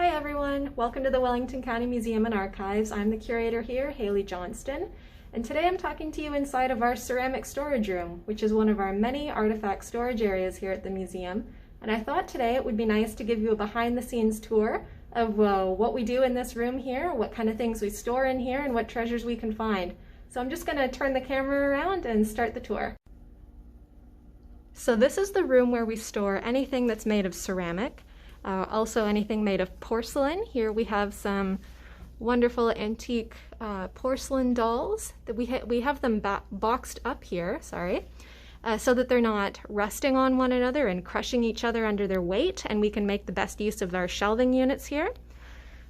Hi everyone, welcome to the Wellington County Museum and Archives. I'm the curator here, Hailey Johnston, and today I'm talking to you inside of our ceramic storage room, which is one of our many artifact storage areas here at the museum. And I thought today it would be nice to give you a behind-the-scenes tour of what we do in this room here, what kind of things we store in here, and what treasures we can find. So I'm just going to turn the camera around and start the tour. So this is the room where we store anything that's made of ceramic. Also anything made of porcelain. Here we have some wonderful antique porcelain dolls that we have them boxed up here, so that they're not resting on one another and crushing each other under their weight, and we can make the best use of our shelving units here.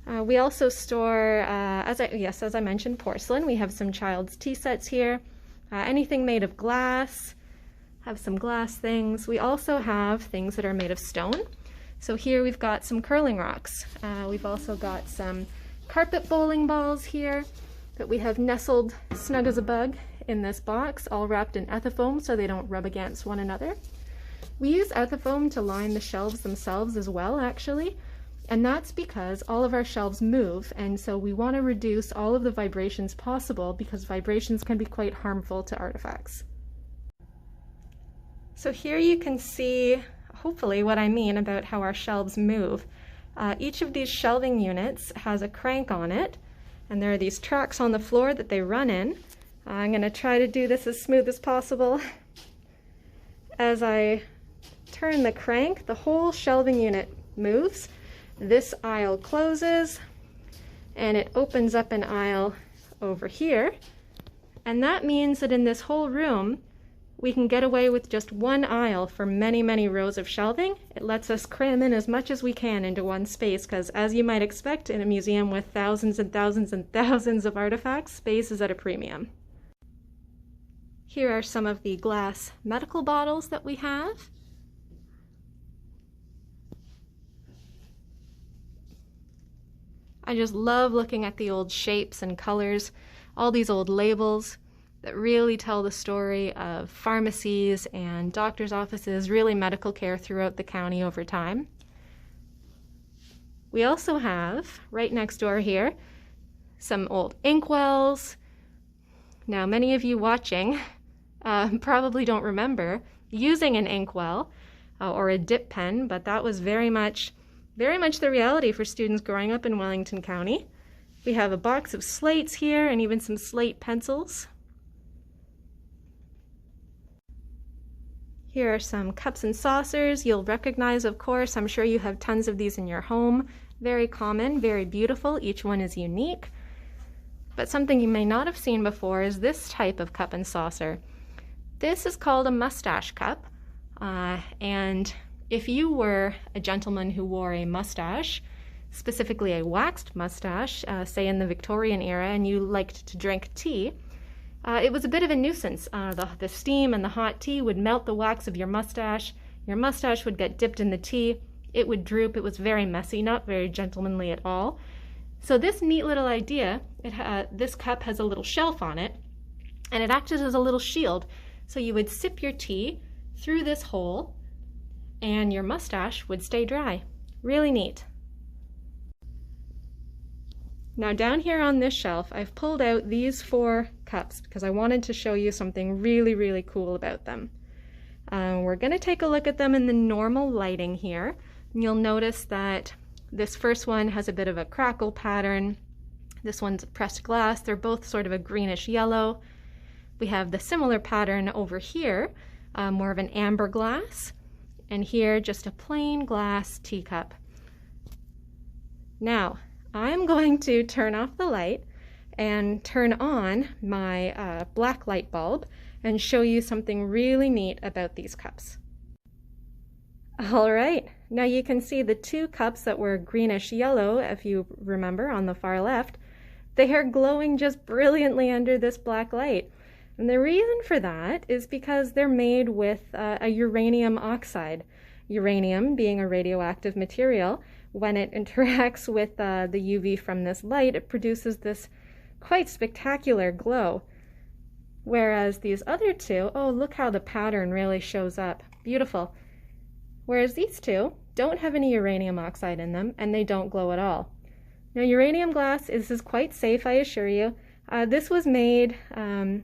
We also store, as I mentioned, porcelain. We have some child's tea sets here. Anything made of glass, have some glass things. We also have things that are made of stone. So here we've got some curling rocks. We've also got some carpet bowling balls here that we have nestled snug as a bug in this box, all wrapped in ethafoam so they don't rub against one another. We use ethafoam to line the shelves themselves as well, actually, and that's because all of our shelves move, and so we want to reduce all of the vibrations possible because vibrations can be quite harmful to artifacts. So here you can see hopefully what I mean about how our shelves move. Each of these shelving units has a crank on it, and there are these tracks on the floor that they run in. I'm going to try to do this as smooth as possible. As I turn the crank, the whole shelving unit moves. This aisle closes, and it opens up an aisle over here, and that means that in this whole room we can get away with just one aisle for many, many rows of shelving. It lets us cram in as much as we can into one space because, as you might expect in a museum with thousands and thousands and thousands of artifacts, space is at a premium. Here are some of the glass medical bottles that we have. I just love looking at the old shapes and colors, all these old labels that really tell the story of pharmacies and doctors' offices, really medical care throughout the county over time. We also have, right next door here, some old inkwells. Now, many of you watching probably don't remember using an inkwell or a dip pen, but that was very much the reality for students growing up in Wellington County. We have a box of slates here and even some slate pencils. Here are some cups and saucers you'll recognize, of course. I'm sure you have tons of these in your home. Very common, very beautiful. Each one is unique. But something you may not have seen before is this type of cup and saucer. This is called a mustache cup. And if you were a gentleman who wore a mustache, specifically a waxed mustache, say in the Victorian era, and you liked to drink tea, it was a bit of a nuisance. The steam and the hot tea would melt the wax of your mustache would get dipped in the tea, it would droop, it was very messy, not very gentlemanly at all. So this neat little idea, this cup has a little shelf on it, and it acted as a little shield. So you would sip your tea through this hole, and your mustache would stay dry. Really neat. Now down here on this shelf, I've pulled out these 4 cups because I wanted to show you something really, really cool about them. We're going to take a look at them in the normal lighting here. And you'll notice that this first one has a bit of a crackle pattern. This one's pressed glass. They're both sort of a greenish yellow. We have the similar pattern over here, more of an amber glass. And here, just a plain glass teacup. Now, I'm going to turn off the light and turn on my black light bulb and show you something really neat about these cups. All right, now you can see the 2 cups that were greenish yellow, if you remember, on the far left. They are glowing just brilliantly under this black light. And the reason for that is because they're made with a uranium oxide. Uranium being a radioactive material, when it interacts with the UV from this light, it produces this quite spectacular glow. Whereas these other 2, oh, look how the pattern really shows up. Beautiful. Whereas these 2, don't have any uranium oxide in them, and they don't glow at all. Now, uranium glass is quite safe, I assure you. This was made in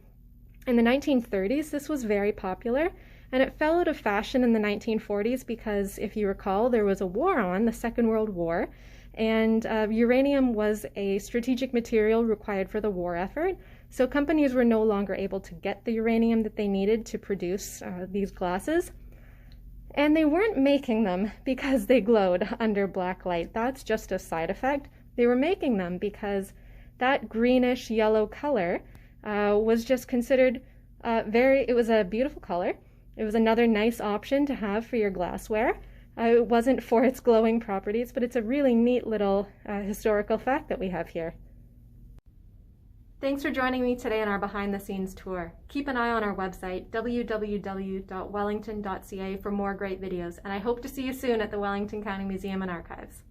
the 1930s. This was very popular, and it fell out of fashion in the 1940s because, if you recall, there was a war on, the Second World War, and uranium was a strategic material required for the war effort. So companies were no longer able to get the uranium that they needed to produce these glasses. And they weren't making them because they glowed under black light. That's just a side effect. They were making them because that greenish yellow color was just considered it was a beautiful color. It was another nice option to have for your glassware. It wasn't for its glowing properties, but it's a really neat little historical fact that we have here. Thanks for joining me today on our behind-the-scenes tour. Keep an eye on our website, www.wellington.ca, for more great videos, and I hope to see you soon at the Wellington County Museum and Archives.